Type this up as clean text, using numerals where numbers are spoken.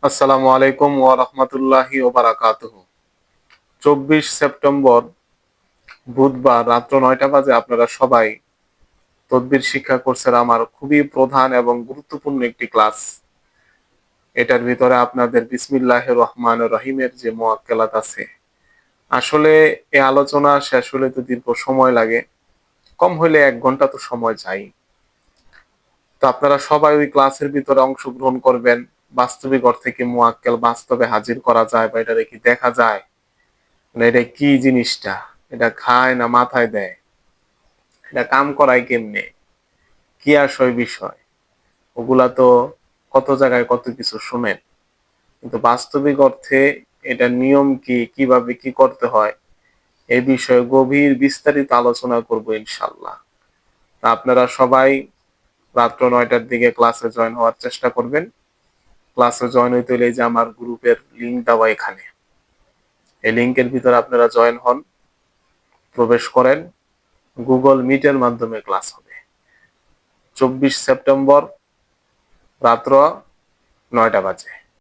আসসালামু আলাইকুম ওয়া রাহমাতুল্লাহি ওয়া বারাকাতুহু। 24 সেপ্টেম্বর বুধবার রাত্র ৯টা বাজে আপনারা সবাই তদবির শিক্ষা কোর্সের আমার খুবই প্রধান এবং গুরুত্বপূর্ণ একটি ক্লাস। এটার ভিতরে আপনাদের বিসমিল্লাহির রহমানির রহিমের যে মুআক্কেলাত আছে। আসলে এই আলোচনা শেষ হলে তো দীর্ঘ সময় লাগে। কম হইলে ১ ঘন্টা তো সময় চাই। তো আপনারা সবাই ওই ক্লাসের ভিতরে অংশগ্রহণ করবেন। বাস্তবিক অর্থে কি মুআক্কেল বাস্তবে হাজির করা যায় বা এটারে কি দেখা যায়? মানে এটা কি জিনিসটা? এটা খায় না মাথায় দেয়? এটা কাম করায় কেমনে? কি আসয় বিষয়? ওগুলা তো কত জায়গায় কত কিছু শুনেন। কিন্তু বাস্তবিক অর্থে এটার নিয়ম কি, কিভাবে কি করতে হয়, এই বিষয়ে গভীর বিস্তারিত আলোচনা করব ইনশাআল্লাহ। তা আপনারা সবাই রাত্র ৯টার দিকে ক্লাসে জয়েন হওয়ার চেষ্টা করবেন। ক্লাসে জয়েন হইতে হলে এই যে আমার গ্রুপের লিংক দেওয়া এখানে। এই লিংকের ভিতরে আপনারা জয়েন হন, প্রবেশ করেন। গুগল মিটের মাধ্যমে ক্লাস হবে। 24 সেপ্টেম্বর রাত্র ৯টা বাজে।